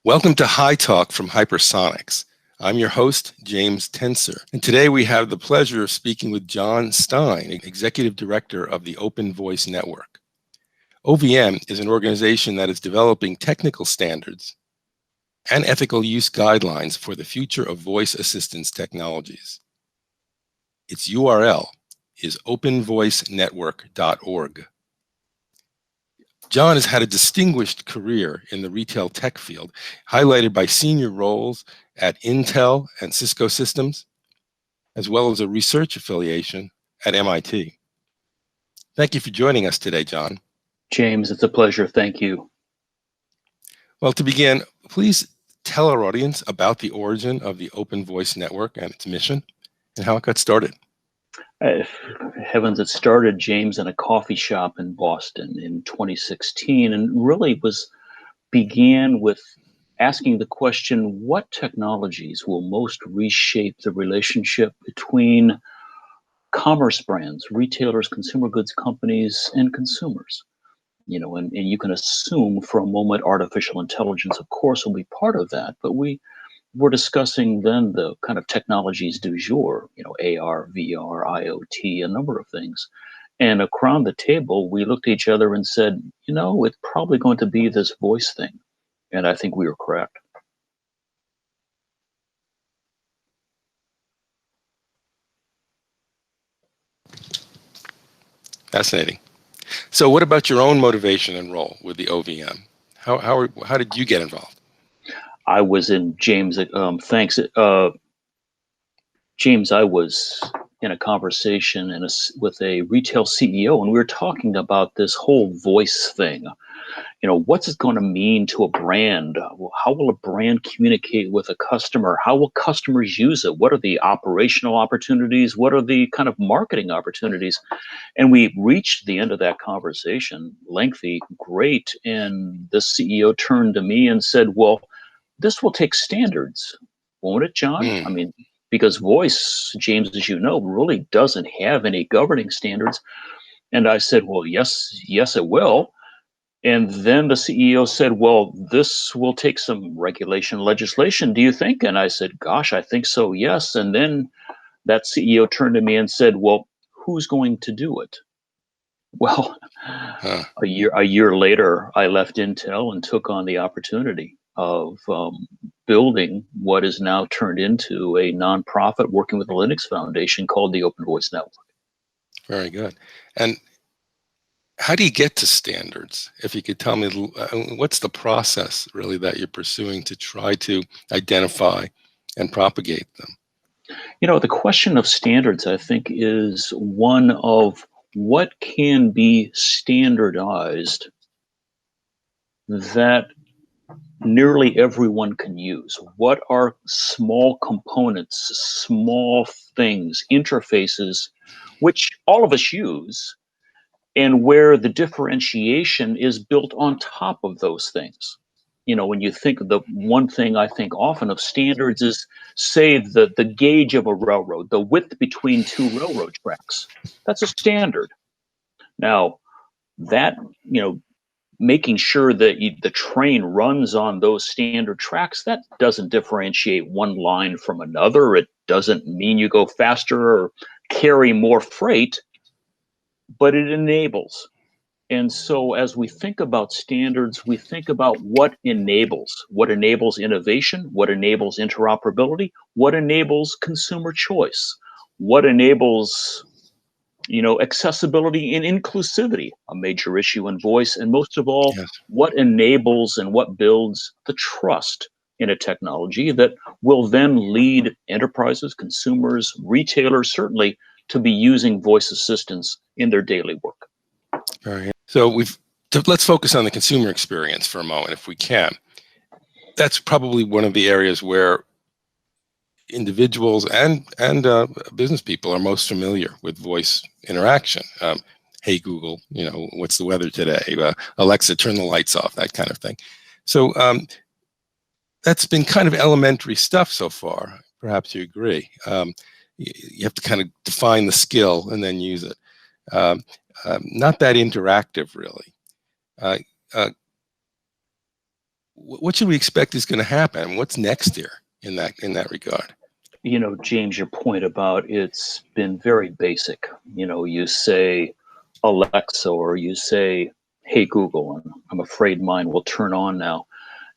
Welcome to HyTalk from Hypersonics. I'm your host, James Tenser, and today we have the pleasure of speaking with Jon Stine, Executive Director of the Open Voice Network. OVN is an organization that is developing technical standards and ethical use guidelines for the future of voice assistance technologies. Its URL is openvoicenetwork.org. Jon has had a distinguished career in the retail tech field, highlighted by senior roles at Intel and Cisco Systems, as well as a research affiliation at MIT. Thank you for joining us today, Jon. James, it's a pleasure. Thank you. Well, to begin, please tell our audience about the origin of the Open Voice Network and its mission and how it got started. Heavens, it started, James, in a coffee shop in Boston in 2016, and really began with asking the question, what technologies will most reshape the relationship between commerce brands, retailers, consumer goods companies, and consumers? And you can assume for a moment artificial intelligence, of course, will be part of that, but we're discussing then the kind of technologies du jour, AR, VR, IoT, a number of things. And around the table, we looked at each other and said, it's probably going to be this voice thing. And I think we were correct. Fascinating. So what about your own motivation and role with the OVN? How did you get involved? I was in, James, thanks. James, I was in a conversation with a retail CEO, and we were talking about this whole voice thing. What's it going to mean to a brand? How will a brand communicate with a customer? How will customers use it? What are the operational opportunities? What are the kind of marketing opportunities? And we reached the end of that conversation, lengthy, great. And the CEO turned to me and said, well, this will take standards, won't it, Jon? I mean, because voice, James, as you know, really doesn't have any governing standards. And I said, well, yes, it will. And then the CEO said, well, this will take some regulation legislation, do you think? And I said, gosh, I think so, yes. And then that CEO turned to me and said, well, who's going to do it? Well, a year later, I left Intel and took on the opportunity of building what is now turned into a nonprofit working with the Linux Foundation called the Open Voice Network. Very good. And how do you get to standards? If you could tell me, what's the process really that you're pursuing to try to identify and propagate them? The question of standards, I think, is one of what can be standardized that nearly everyone can use. What are small components, small things, interfaces, which all of us use, and where the differentiation is built on top of those things. When you think of the one thing I think often of standards is, say, the gauge of a railroad, the width between two railroad tracks. That's a standard. Now, that, making sure that the train runs on those standard tracks, that doesn't differentiate one line from another. It doesn't mean you go faster or carry more freight, but it enables. And so as we think about standards, we think about what enables innovation, what enables interoperability, what enables consumer choice, what enables accessibility and inclusivity, a major issue in voice, and most of all, yes, what enables and what builds the trust in a technology that will then lead enterprises, consumers, retailers, certainly, to be using voice assistants in their daily work. All right. So let's focus on the consumer experience for a moment, if we can. That's probably one of the areas where individuals and business people are most familiar with voice interaction. Hey Google, what's the weather today? Alexa, turn the lights off, that kind of thing. So that's been kind of elementary stuff so far. Perhaps you agree. You have to kind of define the skill and then use it. Not that interactive, really. what should we expect is going to happen? What's next here in that regard? James, your point about it's been very basic. You say Alexa or you say, hey, Google, and I'm afraid mine will turn on now.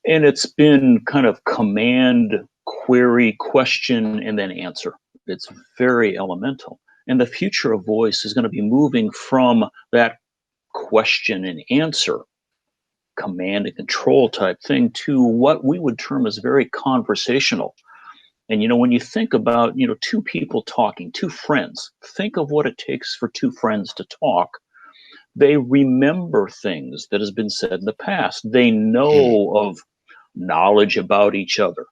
And it's been kind of command, query, question, and then answer. It's very elemental. And the future of voice is going to be moving from that question and answer, command and control type thing, to what we would term as very conversational. And when you think about two people talking, two friends, think of what it takes for two friends to talk. They remember things that has been said in the past. They know of knowledge about each other.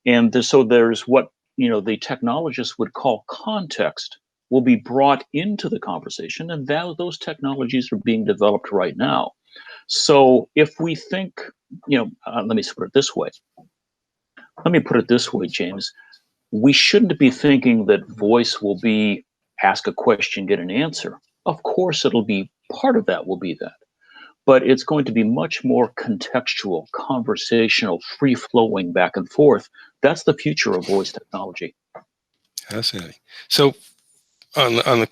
And so there's what the technologists would call context will be brought into the conversation, and those technologies are being developed right now. So if we think, let me put it this way. Let me put it this way, James. We shouldn't be thinking that voice will be ask a question, get an answer. Of course, it'll be part of that will be that. But it's going to be much more contextual, conversational, free-flowing back and forth. That's the future of voice technology. Fascinating. So on the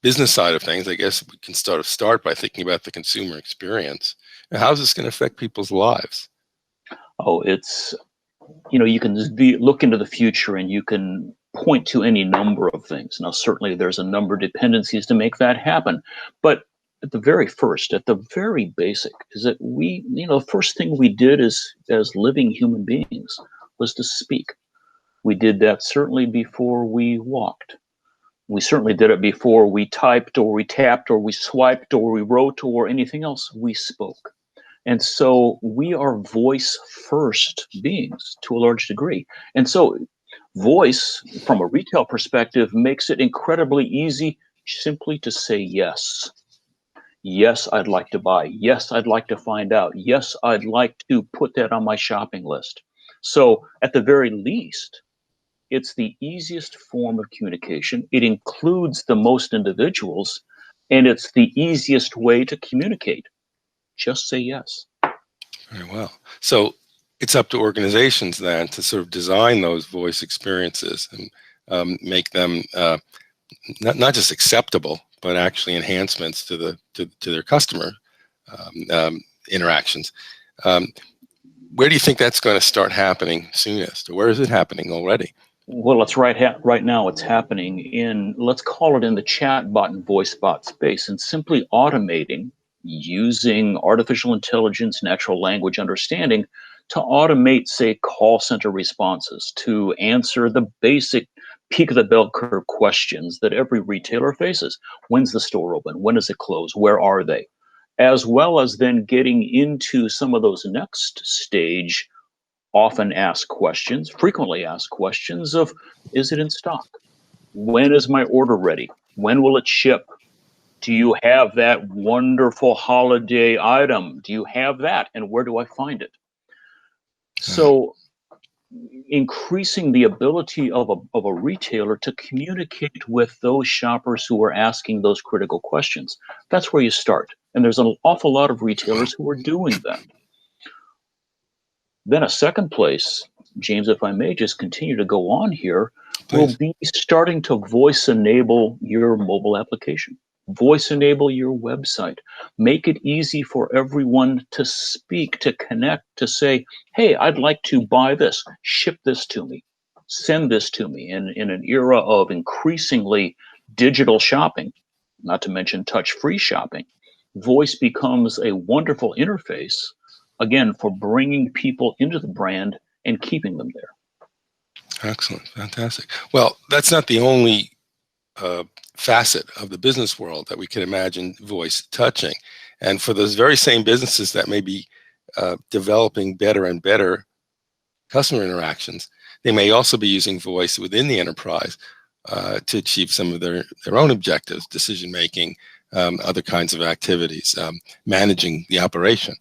business side of things, I guess we can start by thinking about the consumer experience. How's this going to affect people's lives? Oh, it's, you can look into the future and you can point to any number of things. Now, certainly there's a number of dependencies to make that happen. But at the very basic, is that the first thing we did as living human beings was to speak. We did that certainly before we walked. We certainly did it before we typed or we tapped or we swiped or we wrote or anything else. We spoke. And so we are voice first beings to a large degree. And so voice from a retail perspective makes it incredibly easy simply to say yes. Yes, I'd like to buy. Yes, I'd like to find out. Yes, I'd like to put that on my shopping list. So at the very least, it's the easiest form of communication. It includes the most individuals, and it's the easiest way to communicate. Just say yes. Very well. So it's up to organizations then to sort of design those voice experiences and make them not just acceptable, but actually enhancements to their customer interactions. Where do you think that's going to start happening soonest, or where is it happening already? Well, it's right now it's happening in, let's call it in the chatbot and voice bot space, and simply automating using artificial intelligence, natural language understanding to automate, say, call center responses, to answer the basic peak of the bell curve questions that every retailer faces. When's the store open? When does it close? Where are they? As well as then getting into some of those next stage, often asked questions, frequently asked questions of, is it in stock? When is my order ready? When will it ship? Do you have that wonderful holiday item? Do you have that? And where do I find it? So increasing the ability of a retailer to communicate with those shoppers who are asking those critical questions. That's where you start. And there's an awful lot of retailers who are doing that. Then a second place, James, if I may just continue to go on here, will be starting to voice enable your mobile application. Voice enable your website. Make it easy for everyone to speak, to connect, to say, hey, I'd like to buy this, ship this to me, send this to me. In an era of increasingly digital shopping, not to mention touch-free shopping, voice becomes a wonderful interface, again, for bringing people into the brand and keeping them there. Excellent. Fantastic. Well, that's not the only facet of the business world that we can imagine voice touching. And for those very same businesses that may be developing better and better customer interactions, they may also be using voice within the enterprise to achieve some of their own objectives, decision making, other kinds of activities, managing the operation.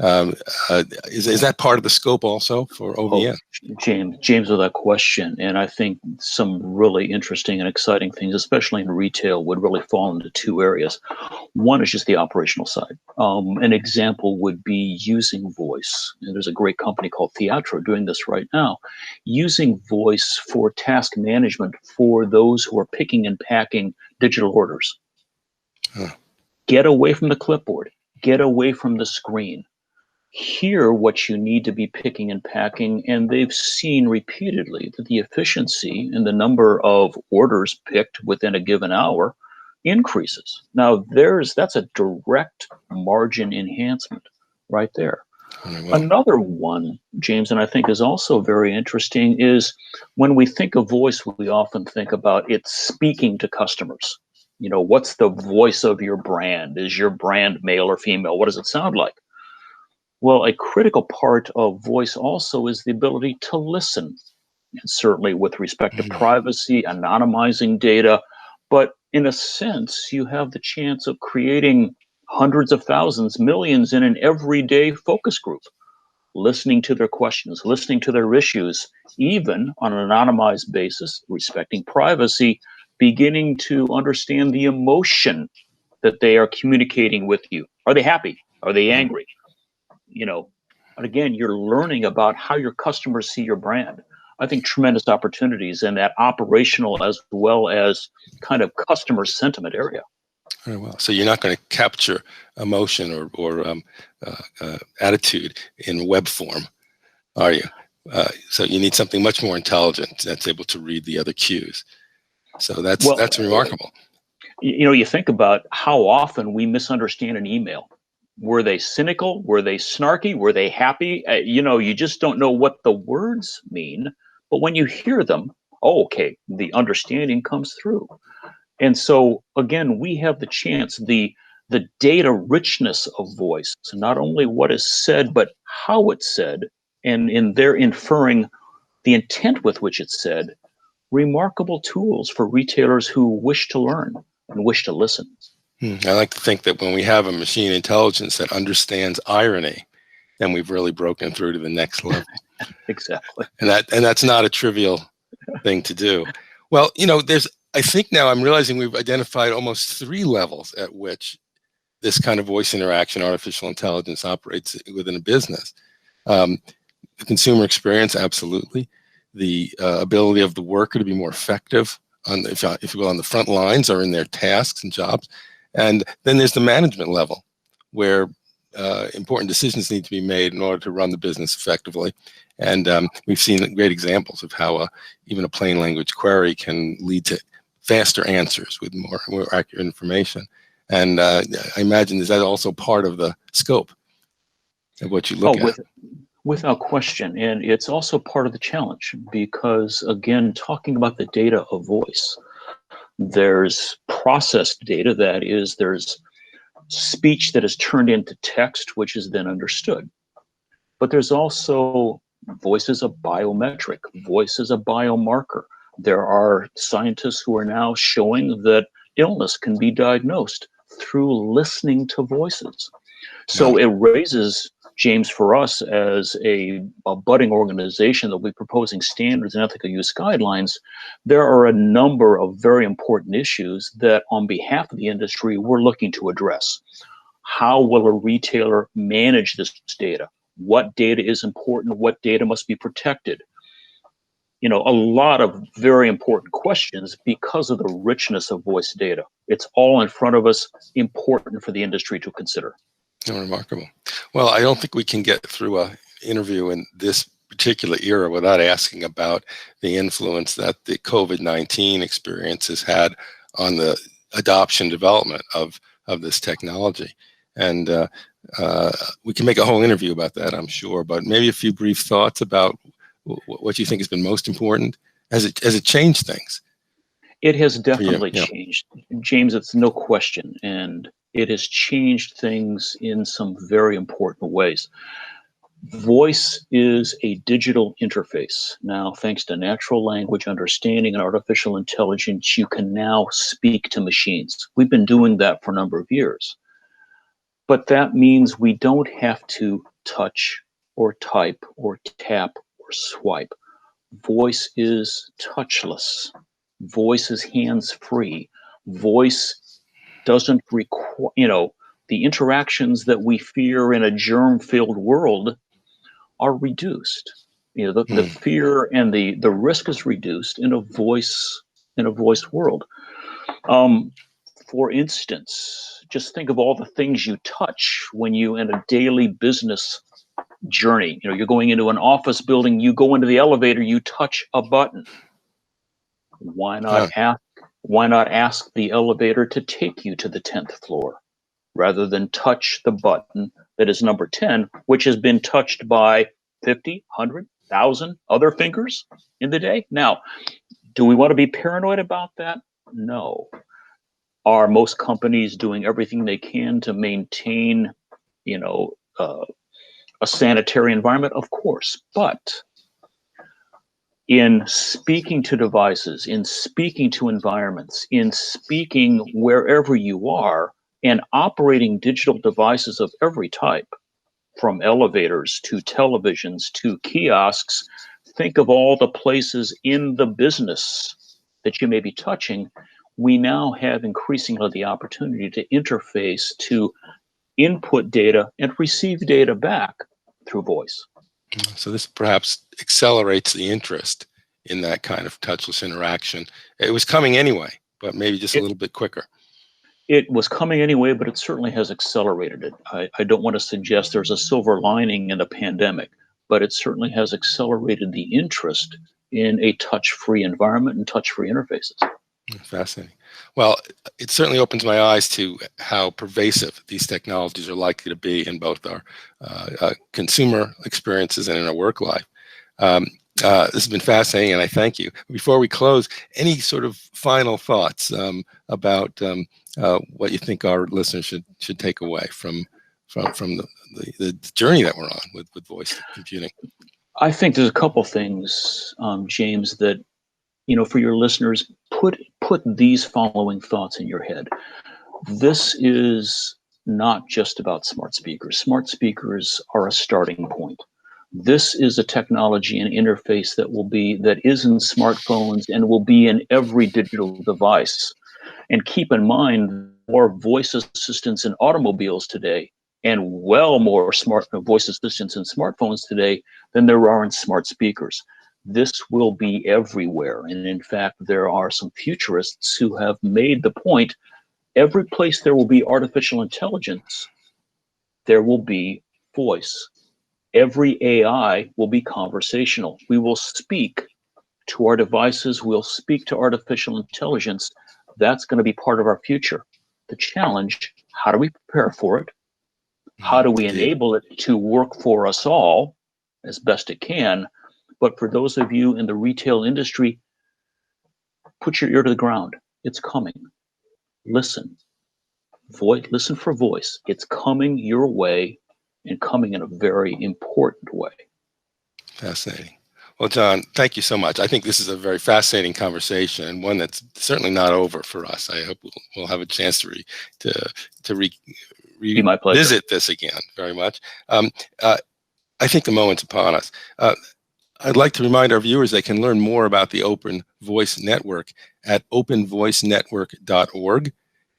Is that part of the scope also for Oh, OVN? James, with that question, and I think some really interesting and exciting things, especially in retail, would really fall into two areas. One is just the operational side. An example would be using voice. And there's a great company called Theatro doing this right now, using voice for task management for those who are picking and packing digital orders. Huh. Get away from the clipboard, get away from the screen. Hear what you need to be picking and packing, and they've seen repeatedly that the efficiency and the number of orders picked within a given hour increases. Now that's a direct margin enhancement right there. Well, Another one, James, and I think is also very interesting, is when we think of voice, we often think about it speaking to customers. What's the voice of your brand? Is your brand male or female? What does it sound like? Well, a critical part of voice also is the ability to listen, and certainly with respect to privacy, anonymizing data. But in a sense, you have the chance of creating hundreds of thousands, millions in an everyday focus group, listening to their questions, listening to their issues, even on an anonymized basis, respecting privacy, beginning to understand the emotion that they are communicating with you. Are they happy? Are they angry? But again, you're learning about how your customers see your brand. I think tremendous opportunities in that operational as well as kind of customer sentiment area. Very well. So you're not going to capture emotion or attitude in web form, are you? So you need something much more intelligent that's able to read the other cues. So that's remarkable. You think about how often we misunderstand an email. Were they cynical? Were they snarky? Were they happy? You just don't know what the words mean. But when you hear them, okay, the understanding comes through. And so, again, we have the chance, the data richness of voice, so not only what is said, but how it's said, and in there inferring the intent with which it's said, remarkable tools for retailers who wish to learn and wish to listen. I like to think that when we have a machine intelligence that understands irony, then we've really broken through to the next level. Exactly. And that's not a trivial thing to do. Well, I think now I'm realizing we've identified almost 3 levels at which this kind of voice interaction, artificial intelligence operates within a business. The consumer experience, absolutely. The ability of the worker to be more effective, if you will, on the front lines or in their tasks and jobs. And then there's the management level, where important decisions need to be made in order to run the business effectively. And we've seen great examples of how even a plain language query can lead to faster answers with more accurate information. And I imagine, is that also part of the scope of what you look at? Without question. And it's also part of the challenge because, again, talking about the data of voice, there's processed data, that is, there's speech that is turned into text, which is then understood. But there's also voice as a biometric, voice as a biomarker. There are scientists who are now showing that illness can be diagnosed through listening to voices. So it raises, James, for us as a budding organization that will be proposing standards and ethical use guidelines, there are a number of very important issues that on behalf of the industry we're looking to address. How will a retailer manage this data? What data is important? What data must be protected? A lot of very important questions because of the richness of voice data. It's all in front of us, important for the industry to consider. Remarkable. Well, I don't think we can get through an interview in this particular era without asking about the influence that the COVID-19 experience has had on the adoption development of this technology. And we can make a whole interview about that, I'm sure, but maybe a few brief thoughts about what you think has been most important. Has it changed things? It has definitely changed, James, it's no question. And it has changed things in some very important ways. Voice is a digital interface. Now, thanks to natural language understanding and artificial intelligence, you can now speak to machines. We've been doing that for a number of years. But that means we don't have to touch or type or tap or swipe. Voice is touchless. Voice is hands-free. Voice doesn't require, the interactions that we fear in a germ-filled world are reduced. The fear and the risk is reduced in a voice world. For instance, just think of all the things you touch when you in a daily business journey. You're going into an office building, you go into the elevator, you touch a button. Why not ask the elevator to take you to the 10th floor rather than touch the button that is number 10, which has been touched by 50, 100, 1,000 other fingers in the day? Now, do we want to be paranoid about that? No. Are most companies doing everything they can to maintain, a sanitary environment? Of course. But in speaking to devices, in speaking to environments, in speaking wherever you are, and operating digital devices of every type, from elevators to televisions to kiosks, think of all the places in the business that you may be touching. We now have increasingly the opportunity to interface, to input data and receive data back through voice. So this perhaps accelerates the interest in that kind of touchless interaction. It was coming anyway, but maybe just a little bit quicker. It was coming anyway, but it certainly has accelerated it. I don't want to suggest there's a silver lining in the pandemic, but it certainly has accelerated the interest in a touch-free environment and touch-free interfaces. Fascinating. Well, it certainly opens my eyes to how pervasive these technologies are likely to be in both our consumer experiences and in our work life. This has been fascinating, and I thank you. Before we close, any sort of final thoughts about what you think our listeners should take away from the journey that we're on with voice computing? I think there's a couple things, James, that for your listeners, put these following thoughts in your head. This is not just about smart speakers. Smart speakers are a starting point. This is a technology and interface that is in smartphones and will be in every digital device. And keep in mind, more voice assistants in automobiles today, and well more smart voice assistants in smartphones today than there are in smart speakers. This will be everywhere. And in fact, there are some futurists who have made the point, every place there will be artificial intelligence, there will be voice. Every AI will be conversational. We will speak to our devices. We'll speak to artificial intelligence. That's going to be part of our future. The challenge, how do we prepare for it? How do we enable it to work for us all as best it can? But for those of you in the retail industry, put your ear to the ground. It's coming. Listen. Listen for voice. It's coming your way, and coming in a very important way. Fascinating. Well, Jon, thank you so much. I think this is a very fascinating conversation, and one that's certainly not over for us. I hope we'll have a chance to revisit this again very much. I think the moment's upon us. I'd like to remind our viewers they can learn more about the Open Voice Network at openvoicenetwork.org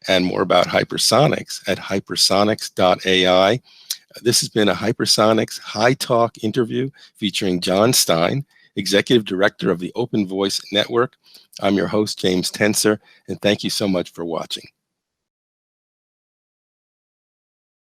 and more about hypersonics at hypersonics.ai. This has been a Hypersonics HyTalk interview featuring Jon Stine, Executive Director of the Open Voice Network. I'm your host, James Tenser, and thank you so much for watching.